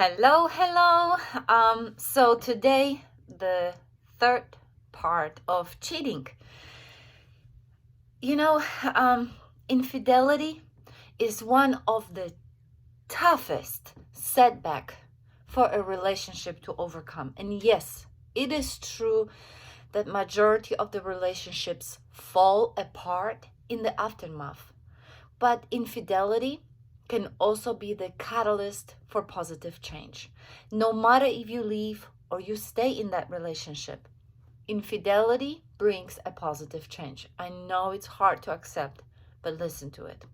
Hello. So today, the third part of cheating. You know, infidelity is one of the toughest setback for a relationship to overcome. And yes, it is true that majority of the relationships fall apart in the aftermath. But infidelity can also be the catalyst for positive change. No matter if you leave or you stay in that relationship, infidelity brings a positive change. I know it's hard to accept, but listen to it.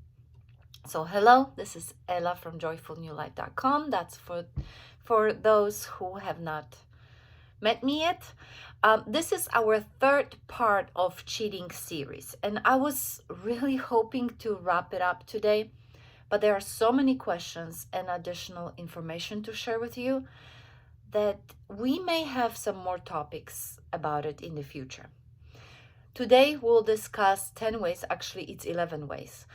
So hello, this is Ella from joyfulnewlife.com. That's for those who have not met me yet. This is our third part of cheating series, and I was really hoping to wrap it up today, but there are so many questions and additional information to share with you that we may have some more topics about it in the future. Today we'll discuss 10 ways, actually it's 11 ways,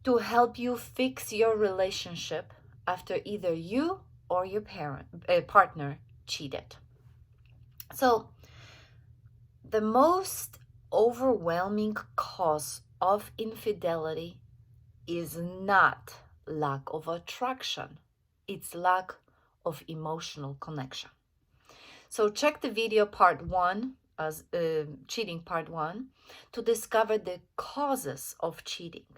to help you fix your relationship after either you or your partner cheated. So, the most overwhelming cause of infidelity is not lack of attraction, it's lack of emotional connection. So check the video part 1, as cheating part 1, to discover the causes of cheating.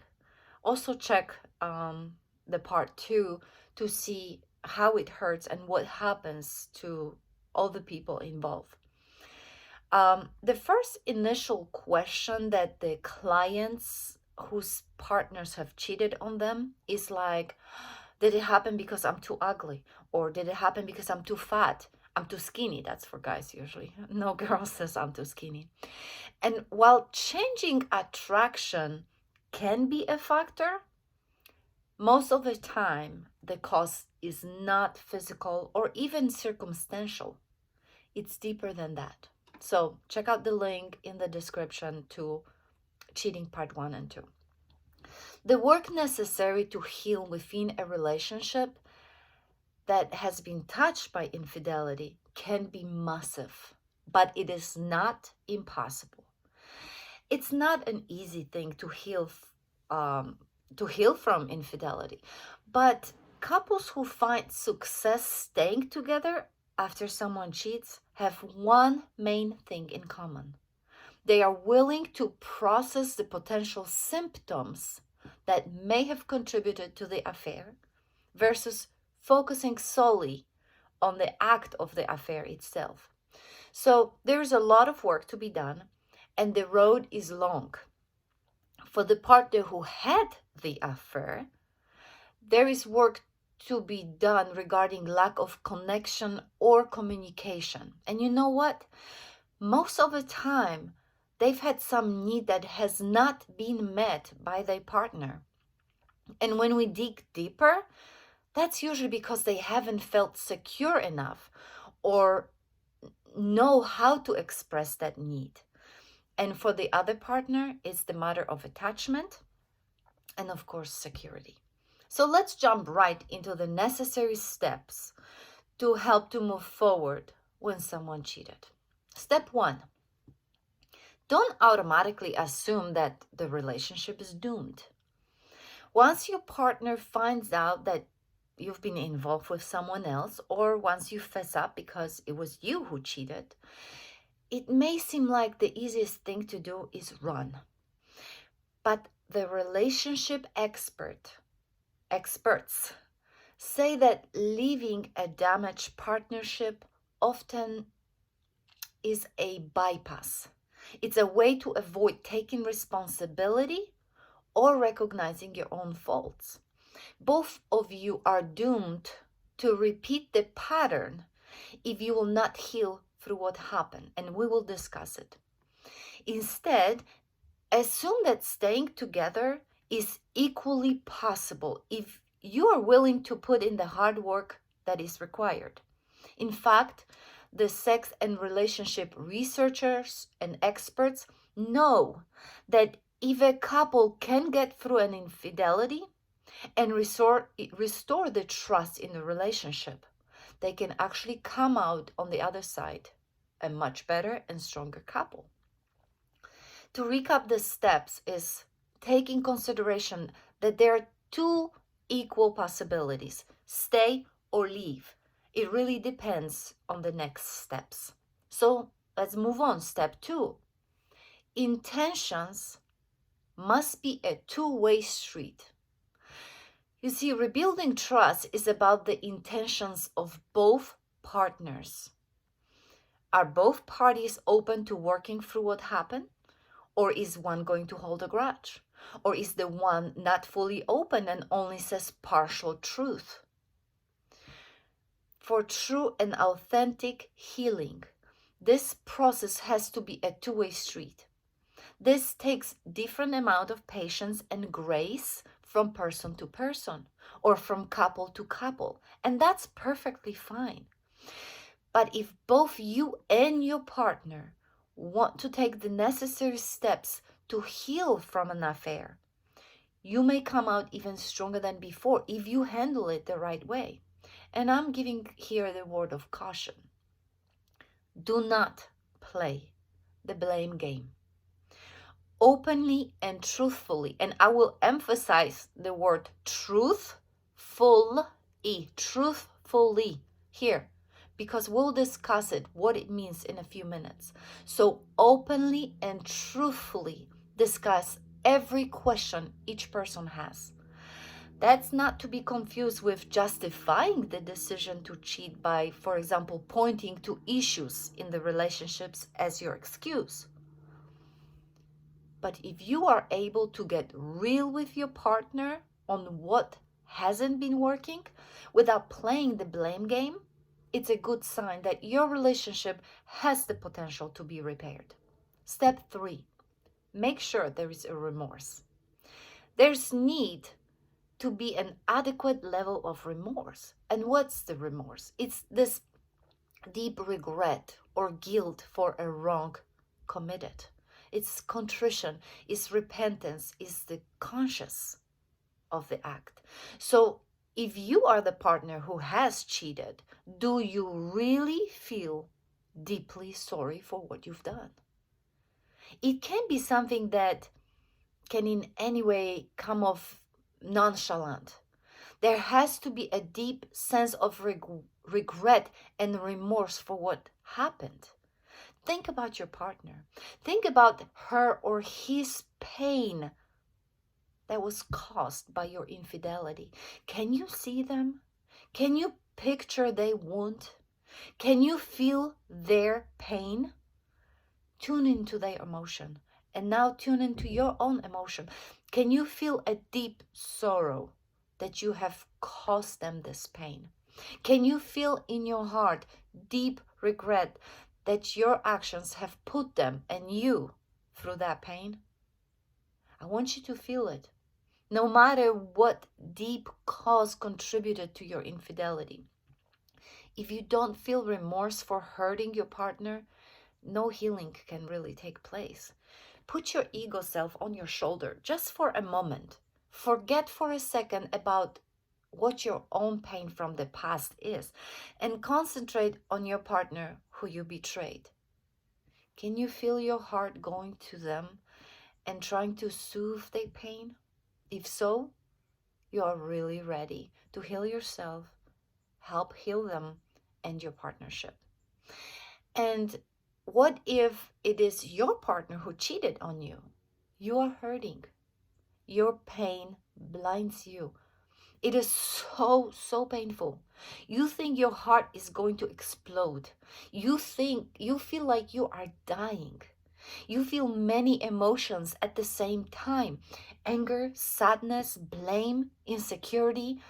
Also check the part 2 to see how it hurts and what happens to all the people involved. The first initial question that the clients whose partners have cheated on them is like, did it happen because I'm too ugly? Or did it happen because I'm too fat? I'm too skinny. That's for guys usually. No girl says I'm too skinny. And while changing attraction can be a factor, most of the time the cause is not physical or even circumstantial. It's deeper than that. So check out the link in the description to cheating part 1 and 2. The work necessary to heal within a relationship that has been touched by infidelity can be massive, but it is not impossible. It's not an easy thing to heal from infidelity, but couples who find success staying together after someone cheats have one main thing in common. They are willing to process the potential symptoms that may have contributed to the affair versus focusing solely on the act of the affair itself. So there's a lot of work to be done, and the road is long. For the partner who had the affair, there is work to be done regarding lack of connection or communication. And you know what? Most of the time, they've had some need that has not been met by their partner. And when we dig deeper, that's usually because they haven't felt secure enough or know how to express that need. And for the other partner, it's the matter of attachment and, of course, security. So let's jump right into the necessary steps to help to move forward when someone cheated. Step 1, don't automatically assume that the relationship is doomed. Once your partner finds out that you've been involved with someone else, or once you fess up because it was you who cheated, it may seem like the easiest thing to do is run. But the relationship experts say that leaving a damaged partnership often is a bypass. It's a way to avoid taking responsibility or recognizing your own faults. Both of you are doomed to repeat the pattern if you will not heal through what happened, and we will discuss it. Instead, assume that staying together is equally possible if you are willing to put in the hard work that is required. In fact, the sex and relationship researchers and experts know that if a couple can get through an infidelity and restore the trust in the relationship, they can actually come out on the other side a much better and stronger couple. To recap the steps is take in consideration that there are two equal possibilities, stay or leave. It really depends on the next steps. So let's move on. Step 2. Intentions must be a two-way street. You see, rebuilding trust is about the intentions of both partners. Are both parties open to working through what happened? Or is one going to hold a grudge? Or is the one not fully open and only says partial truth? For true and authentic healing, this process has to be a two-way street. This takes different amount of patience and grace from person to person or from couple to couple, and that's perfectly fine. But if both you and your partner want to take the necessary steps to heal from an affair, you may come out even stronger than before if you handle it the right way. And I'm giving here the word of caution. Do not play the blame game. Openly and truthfully, and I will emphasize the word truthfully here, because we'll discuss it, what it means in a few minutes. So openly and truthfully discuss every question each person has. That's not to be confused with justifying the decision to cheat by, for example, pointing to issues in the relationships as your excuse. But if you are able to get real with your partner on what hasn't been working without playing the blame game, it's a good sign that your relationship has the potential to be repaired. Step 3, make sure there is a remorse. There's need to be an adequate level of remorse. And what's the remorse? It's this deep regret or guilt for a wrong committed. It's contrition, it's repentance, it's the conscious of the act. So if you are the partner who has cheated, do you really feel deeply sorry for what you've done? It can be something that can in any way come off nonchalant. There has to be a deep sense of regret and remorse for what happened. Think about your partner. Think about her or his pain that was caused by your infidelity. Can you see them? Can you picture their wound? Can you feel their pain? Tune into their emotion. And now tune into your own emotion. Can you feel a deep sorrow that you have caused them this pain? Can you feel in your heart deep regret that your actions have put them and you through that pain? I want you to feel it. No matter what deep cause contributed to your infidelity. If you don't feel remorse for hurting your partner, no healing can really take place. Put your ego self on your shoulder just for a moment. Forget for a second about what your own pain from the past is and concentrate on your partner who you betrayed. Can you feel your heart going to them and trying to soothe their pain? If so, you are really ready to heal yourself, help heal them and your partnership. And what if it is your partner who cheated on you? You are hurting. Your pain blinds you. It is so painful. You think your heart is going to explode. You feel like you are dying. You feel many emotions at the same time. Anger, sadness, blame, insecurity.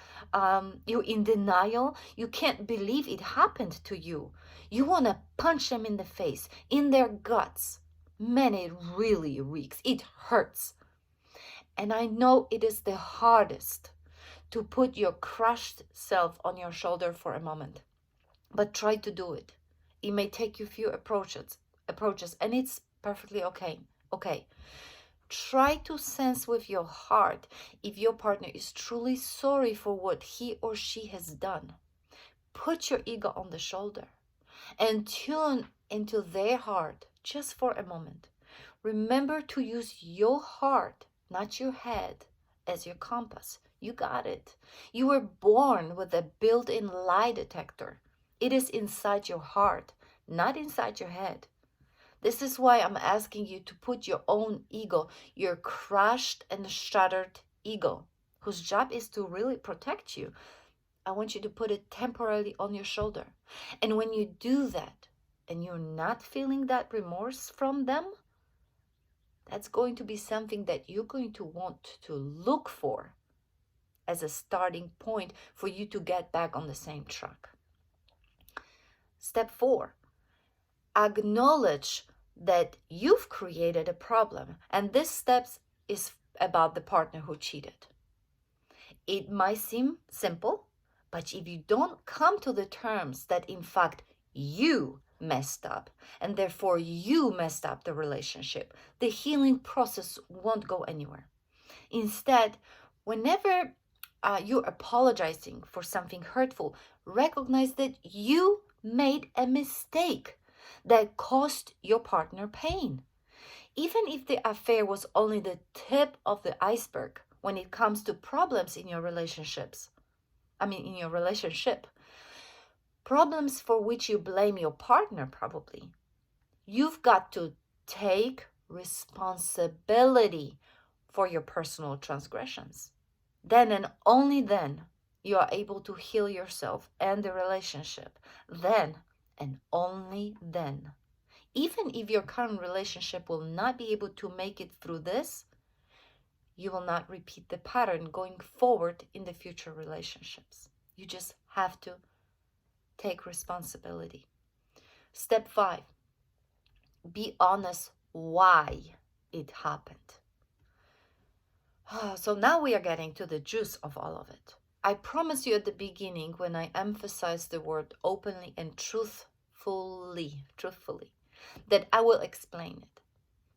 You're in denial. You can't believe it happened to you. You want to punch them in the face, in their guts. Man, it really reeks. It hurts. And I know it is the hardest to put your crushed self on your shoulder for a moment. But try to do it. It may take you a few approaches, and it's perfectly okay. Try to sense with your heart if your partner is truly sorry for what he or she has done. Put your ego on the shoulder and tune into their heart just for a moment. Remember to use your heart, not your head, as your compass. You got it. You were born with a built-in lie detector. It is inside your heart, not inside your head. This is why I'm asking you to put your own ego, your crushed and shattered ego, whose job is to really protect you. I want you to put it temporarily on your shoulder. And when you do that, and you're not feeling that remorse from them, that's going to be something that you're going to want to look for as a starting point for you to get back on the same track. Step 4, acknowledge that you've created a problem. And this step is about the partner who cheated. It might seem simple, but if you don't come to the terms that in fact you messed up and therefore you messed up the relationship, the healing process won't go anywhere. Instead, whenever you're apologizing for something hurtful, recognize that you made a mistake that caused your partner pain. Even if the affair was only the tip of the iceberg when it comes to problems in your relationships, in your relationship, problems for which you blame your partner probably, you've got to take responsibility for your personal transgressions. Then and only then you are able to heal yourself and the relationship. Then and only then. Even if your current relationship will not be able to make it through this, you will not repeat the pattern going forward in the future relationships. You just have to take responsibility. Step 5, be honest why it happened. So now we are getting to the juice of all of it. I promised you at the beginning when I emphasized the word openly and truthfully, that I will explain it.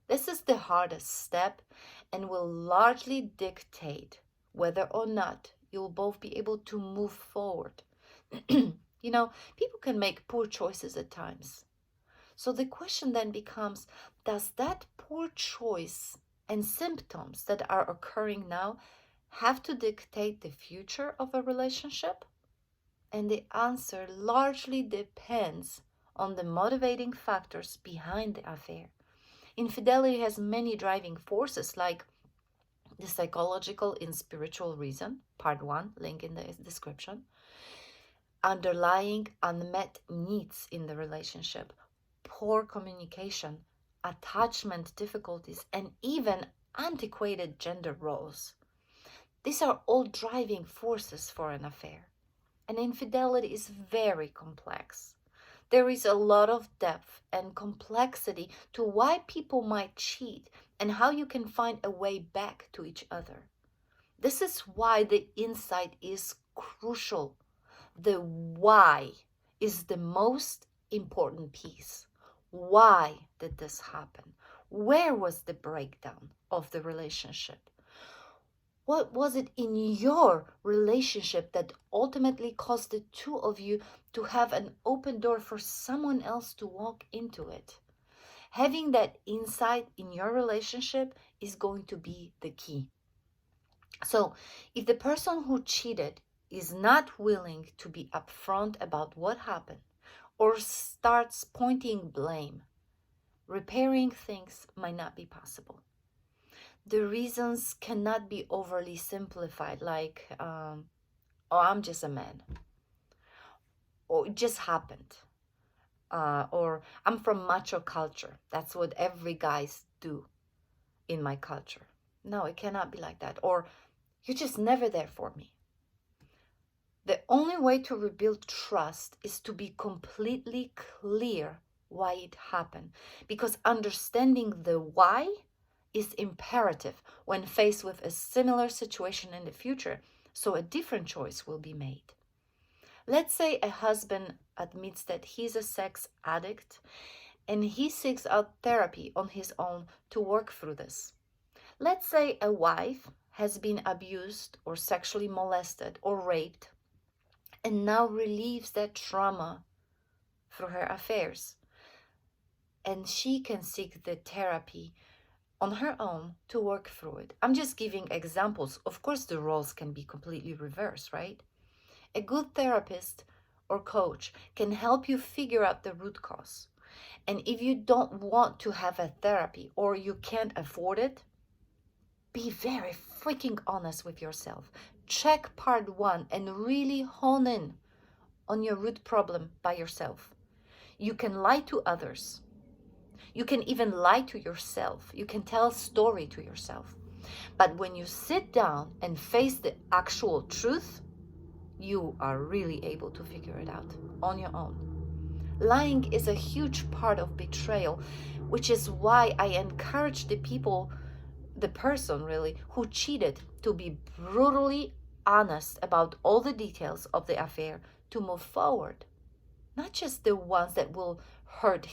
This is the hardest step and will largely dictate whether or not you'll both be able to move forward. People can make poor choices at times. So the question then becomes, does that poor choice and symptoms that are occurring now have to dictate the future of a relationship? And the answer largely depends on the motivating factors behind the affair. Infidelity has many driving forces, like the psychological and spiritual reason, part 1, link in the description, underlying unmet needs in the relationship, poor communication, attachment difficulties, and even antiquated gender roles. These are all driving forces for an affair. And infidelity is very complex. There is a lot of depth and complexity to why people might cheat and how you can find a way back to each other. This is why the insight is crucial. The why is the most important piece. Why did this happen? Where was the breakdown of the relationship? What was it in your relationship that ultimately caused the two of you to have an open door for someone else to walk into it? Having that insight in your relationship is going to be the key. So, if the person who cheated is not willing to be upfront about what happened or starts pointing blame, repairing things might not be possible. The reasons cannot be overly simplified, like, oh, I'm just a man, or it just happened, or I'm from macho culture. That's what every guys do in my culture. No, it cannot be like that. Or you're just never there for me. The only way to rebuild trust is to be completely clear why it happened, because understanding the why is imperative when faced with a similar situation in the future, so a different choice will be made. Let's say a husband admits that he's a sex addict and he seeks out therapy on his own to work through this. Let's say a wife has been abused or sexually molested or raped, and now relieves that trauma through her affairs. And she can seek the therapy on her own to work through it. I'm just giving examples. Of course, the roles can be completely reversed, right? A good therapist or coach can help you figure out the root cause. And if you don't want to have a therapy or you can't afford it, be very freaking honest with yourself. Check part 1 and really hone in on your root problem by yourself. You can lie to others. You can even lie to yourself. You can tell a story to yourself. But when you sit down and face the actual truth, you are really able to figure it out on your own. Lying is a huge part of betrayal, which is why I encourage the person really, who cheated to be brutally honest about all the details of the affair to move forward. Not just the ones that will hurt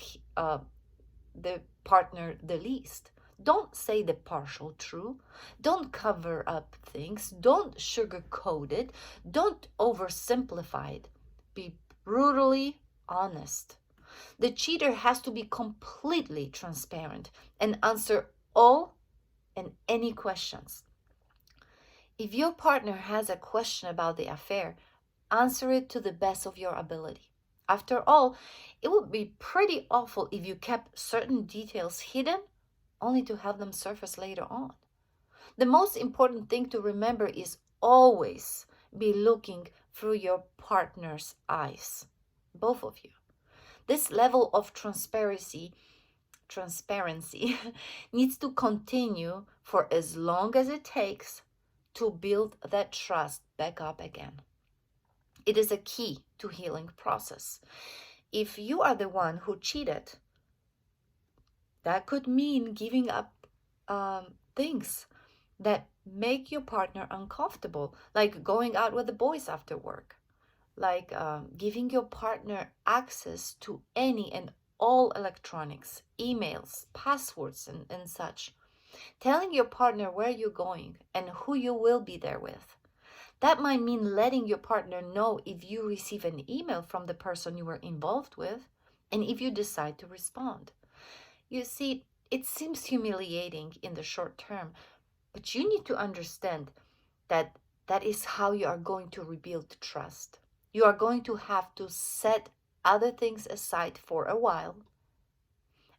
the partner the least. Don't say the partial truth. Don't cover up things. Don't sugarcoat it. Don't oversimplify it. Be brutally honest. The cheater has to be completely transparent and answer all and any questions. If your partner has a question about the affair, answer it to the best of your ability. After all, it would be pretty awful if you kept certain details hidden only to have them surface later on. The most important thing to remember is always be looking through your partner's eyes, both of you. This level of transparency needs to continue for as long as it takes to build that trust back up again. It is a key to healing process. If you are the one who cheated, that could mean giving up things that make your partner uncomfortable, like going out with the boys after work, like giving your partner access to any and all electronics, emails, passwords, and such. Telling your partner where you're going and who you will be there with. That might mean letting your partner know if you receive an email from the person you were involved with and if you decide to respond. You see, it seems humiliating in the short term, but you need to understand that that is how you are going to rebuild trust. You are going to have to set other things aside for a while,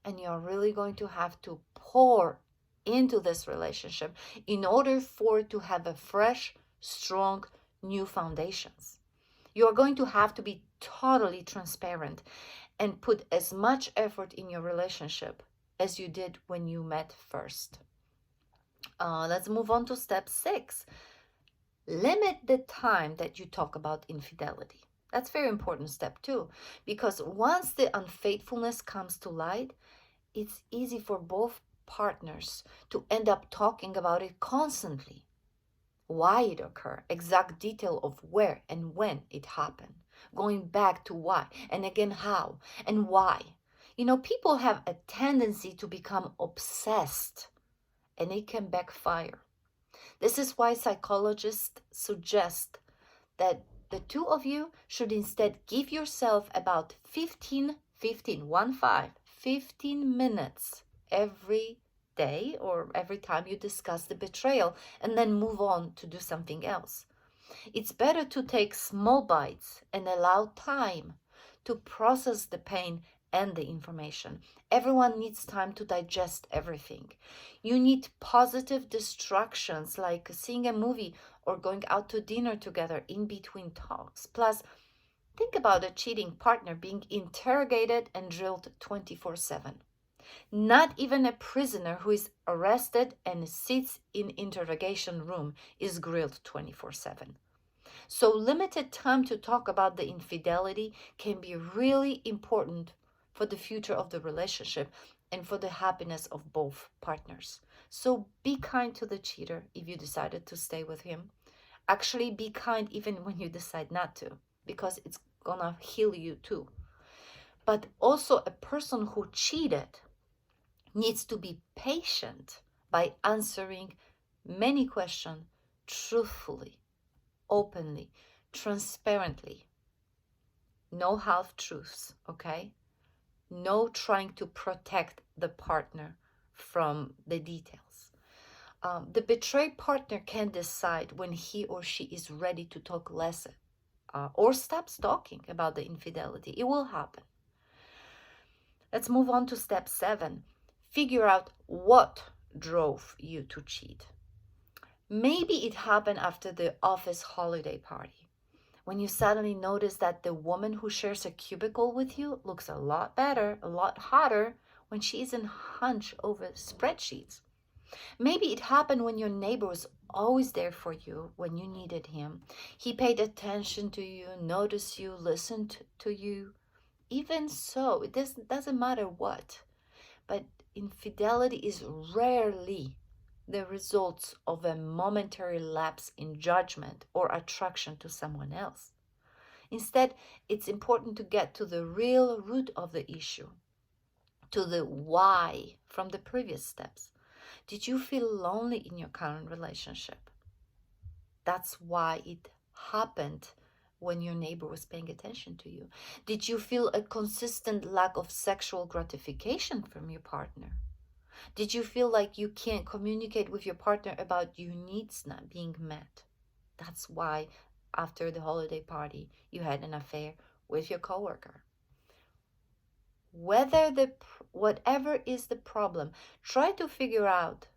and you are really going to have to pour into this relationship in order for it to have a fresh, strong, new foundations. You are going to have to be totally transparent and put as much effort in your relationship as you did when you met first. Let's move on to step 6. Limit the time that you talk about infidelity. That's very important step too, because once the unfaithfulness comes to light, it's easy for both partners to end up talking about it constantly. Why it occurred, exact detail of where and when it happened, going back to why, and again how, and why. You know, people have a tendency to become obsessed, and it can backfire. This is why psychologists suggest that the two of you should instead give yourself about 15 minutes every day or every time you discuss the betrayal, and then move on to do something else. It's better to take small bites and allow time to process the pain and the information. Everyone needs time to digest everything. You need positive distractions like seeing a movie or going out to dinner together in between talks. Plus, think about a cheating partner being interrogated and drilled 24/7. Not even a prisoner who is arrested and sits in interrogation room is grilled 24/7. So limited time to talk about the infidelity can be really important for the future of the relationship and for the happiness of both partners. So be kind to the cheater if you decided to stay with him. Actually, be kind even when you decide not to, because it's gonna heal you too. But also, a person who cheated needs to be patient by answering many questions truthfully, openly, transparently. No half-truths, okay? No trying to protect the partner from the details. The betrayed partner can decide when he or she is ready to talk less or stops talking about the infidelity. It will happen. Let's move on to step 7. Figure out what drove you to cheat. Maybe it happened after the office holiday party, when you suddenly notice that the woman who shares a cubicle with you looks a lot better, a lot hotter when she isn't hunched over spreadsheets. Maybe it happened when your neighbor was always there for you when you needed him. He paid attention to you, noticed you, listened to you. Even so, it doesn't matter what. But infidelity is rarely the results of a momentary lapse in judgment or attraction to someone else. Instead, it's important to get to the real root of the issue, to the why from the previous steps. Did you feel lonely in your current relationship? That's why it happened when your neighbor was paying attention to you. Did you feel a consistent lack of sexual gratification from your partner? Did you feel like you can't communicate with your partner about your needs not being met? That's why after the holiday party you had an affair with your coworker. Whatever is the problem, try to figure out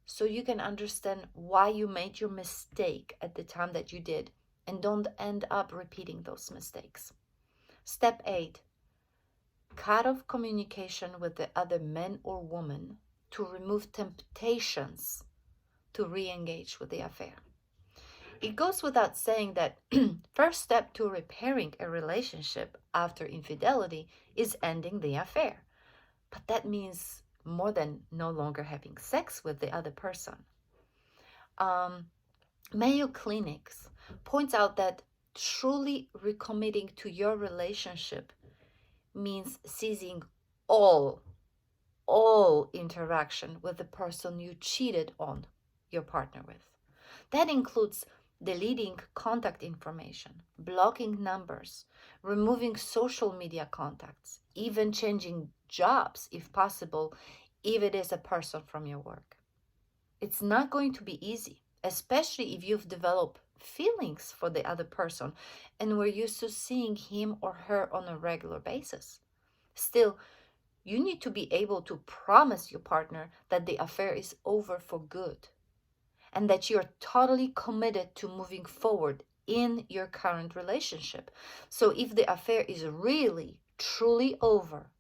so you can understand why you made your mistake at the time that you did and don't end up repeating those mistakes. Step 8. Cut off communication with the other man or woman to remove temptations to re-engage with the affair. It goes without saying that first step to repairing a relationship after infidelity is ending the affair. But that means more than no longer having sex with the other person. Mayo Clinics points out that truly recommitting to your relationship means ceasing all interaction with the person you cheated on your partner with. That includes deleting contact information, blocking numbers, removing social media contacts, even changing jobs if possible, if it is a person from your work. It's not going to be easy, especially if you've developed feelings for the other person and were used to seeing him or her on a regular basis. Still, you need to be able to promise your partner that the affair is over for good and that you're totally committed to moving forward in your current relationship. So if the affair is really, truly over,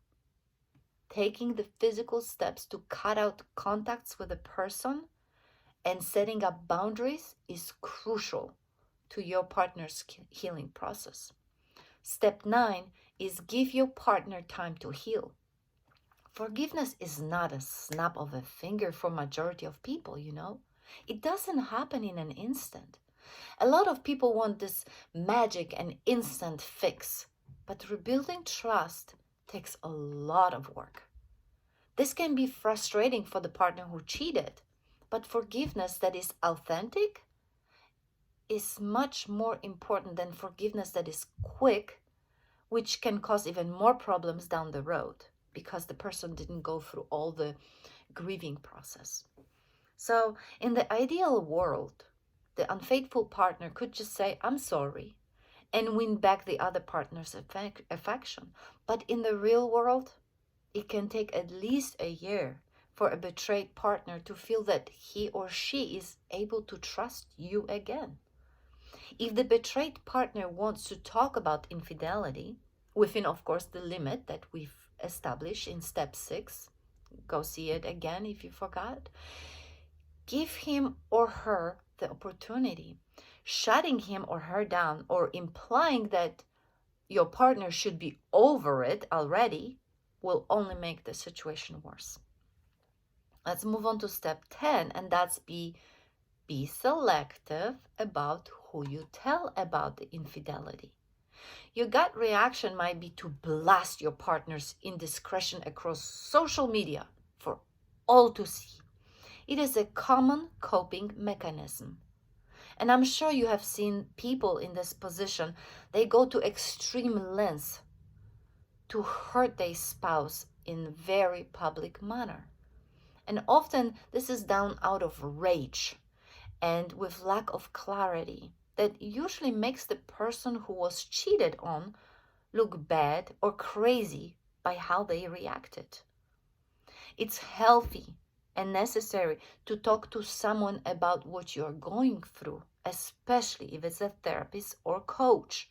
taking the physical steps to cut out contacts with a person and setting up boundaries is crucial to your partner's healing process. Step 9 is give your partner time to heal. Forgiveness is not a snap of a finger for majority of people, you know. It doesn't happen in an instant. A lot of people want this magic and instant fix, but rebuilding trust takes a lot of work. This can be frustrating for the partner who cheated, but forgiveness that is authentic is much more important than forgiveness that is quick, which can cause even more problems down the road because the person didn't go through all the grieving process. So in the ideal world, the unfaithful partner could just say, I'm sorry, and win back the other partner's affection. But in the real world, it can take at least a year for a betrayed partner to feel that he or she is able to trust you again. If the betrayed partner wants to talk about infidelity, within, of course, the limit that we've established in step 6, go see it again if you forgot, give him or her the opportunity. Shutting him or her down or implying that your partner should be over it already will only make the situation worse. Let's move on to step 10, and that's be selective about who you tell about the infidelity. Your gut reaction might be to blast your partner's indiscretion across social media for all to see. It is a common coping mechanism. And I'm sure you have seen people in this position. They go to extreme lengths to hurt their spouse in very public manner. And often this is done out of rage and with lack of clarity that usually makes the person who was cheated on look bad or crazy by how they reacted. It's healthy and necessary to talk to someone about what you're going through, especially if it's a therapist or coach.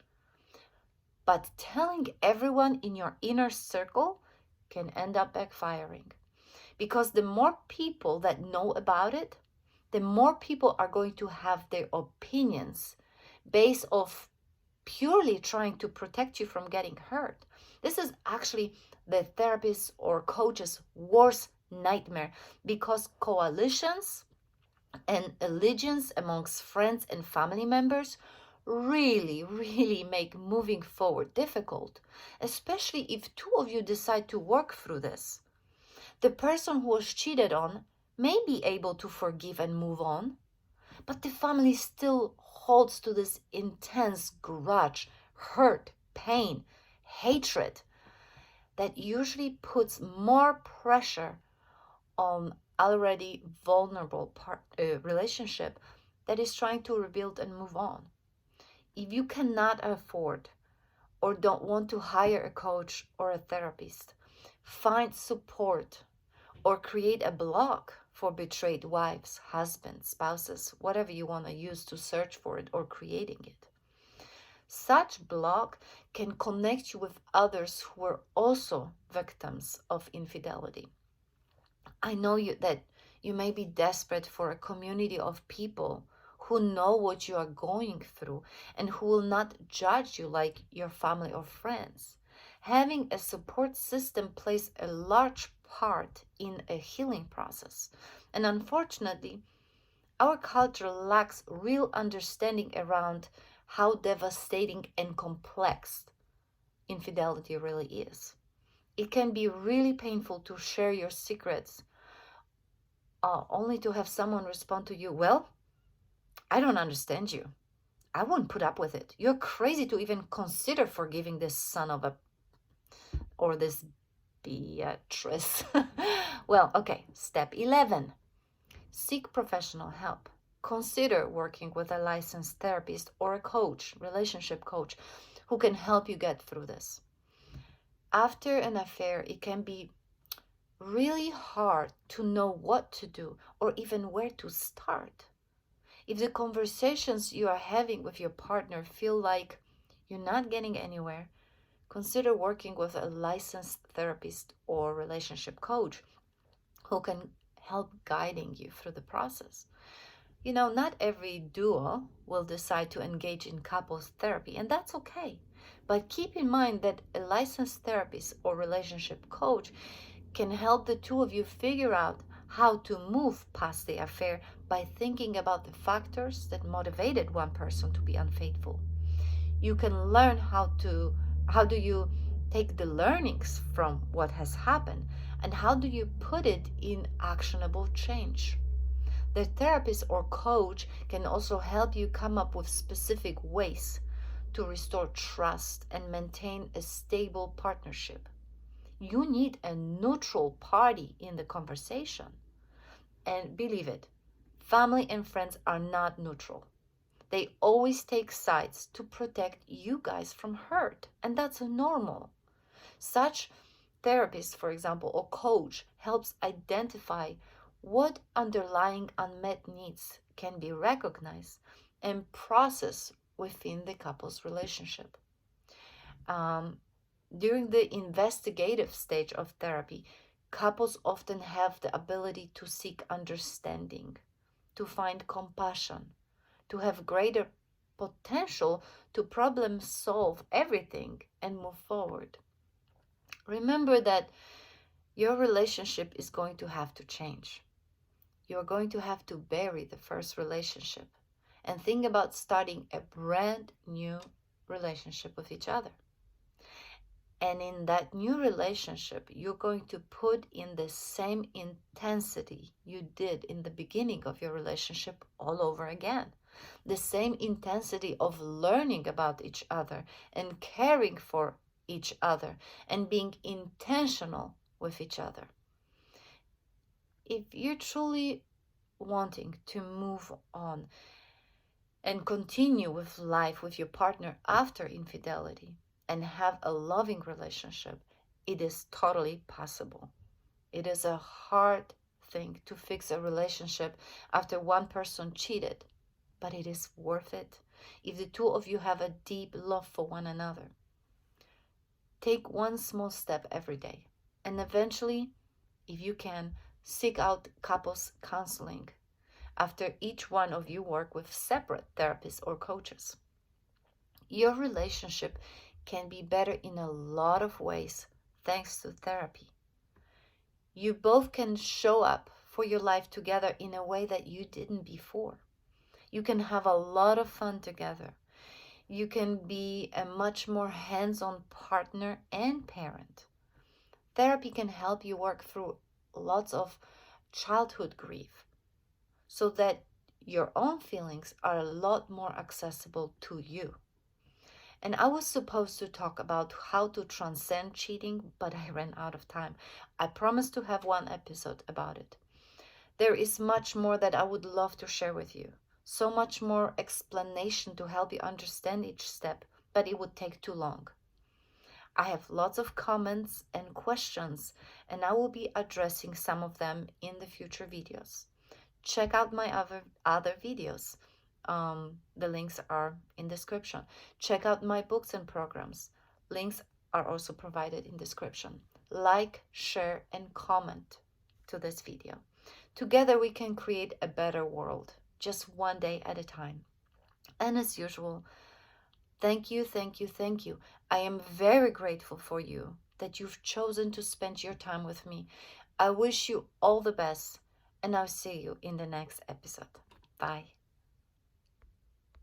But telling everyone in your inner circle can end up backfiring. Because the more people that know about it, the more people are going to have their opinions based off purely trying to protect you from getting hurt. This is actually the therapist or coach's worst nightmare, because coalitions and allegiance amongst friends and family members really make moving forward difficult, especially if two of you decide to work through this. The person who was cheated on may be able to forgive and move on, but the family still holds to this intense grudge, hurt, pain, hatred that usually puts more pressure on already vulnerable relationship that is trying to rebuild and move on. If you cannot afford or don't want to hire a coach or a therapist, find support or create a blog for betrayed wives, husbands, spouses, whatever you want to use to search for it or creating it. Such blog can connect you with others who are also victims of infidelity. I know that you may be desperate for a community of people who know what you are going through and who will not judge you like your family or friends. Having a support system plays a large part in a healing process. And unfortunately, our culture lacks real understanding around how devastating and complex infidelity really is. It can be really painful to share your secrets, only to have someone respond to you, "Well, I don't understand you. I won't put up with it. You're crazy to even consider forgiving this son of a," or this Beatrice. Well, okay, step 11. Seek professional help. Consider working with a licensed therapist or a coach, relationship coach, who can help you get through this. After an affair, it can be really hard to know what to do or even where to start. If the conversations you are having with your partner feel like you're not getting anywhere, consider working with a licensed therapist or relationship coach who can help guiding you through the process. You know, not every duo will decide to engage in couples therapy, and that's okay. But keep in mind that a licensed therapist or relationship coach can help the two of you figure out how to move past the affair by thinking about the factors that motivated one person to be unfaithful. You can learn how do you take the learnings from what has happened and how do you put it in actionable change. The therapist or coach can also help you come up with specific ways to restore trust and maintain a stable partnership. You need a neutral party in the conversation. And believe it, family and friends are not neutral. They always take sides to protect you guys from hurt, and that's normal. Such therapist, for example, or coach helps identify what underlying unmet needs can be recognized and processed within the couple's relationship. During the investigative stage of therapy, couples often have the ability to seek understanding, to find compassion, to have greater potential to problem solve everything and move forward. Remember that your relationship is going to have to change. You're going to have to bury the first relationship and think about starting a brand new relationship with each other. And in that new relationship, you're going to put in the same intensity you did in the beginning of your relationship all over again. the same intensity of learning about each other and caring for each other and being intentional with each other. If you're truly wanting to move on and continue with life with your partner after infidelity and have a loving relationship, it is totally possible. It is a hard thing to fix a relationship after one person cheated, but it is worth it if the two of you have a deep love for one another. Take one small step every day, and eventually, if you can, seek out couples counseling after each one of you work with separate therapists or coaches. Your relationship can be better in a lot of ways thanks to therapy. You both can show up for your life together in a way that you didn't before. You can have a lot of fun together. You can be a much more hands-on partner and parent. Therapy can help you work through lots of childhood grief so that your own feelings are a lot more accessible to you. And I was supposed to talk about how to transcend cheating, but I ran out of time. I promised to have one episode about it. There is much more that I would love to share with you. So much more explanation to help you understand each step, but it would take too long. I have lots of comments and questions, and I will be addressing some of them in the future videos. Check out my other videos. The links are in description. Check out my books and programs. Links are also provided in description. Like, share, and comment to this video. Together we can create a better world, just one day at a time. And as usual, thank you, thank you, thank you. I am very grateful for you that you've chosen to spend your time with me. I wish you all the best, and I'll see you in the next episode. Bye.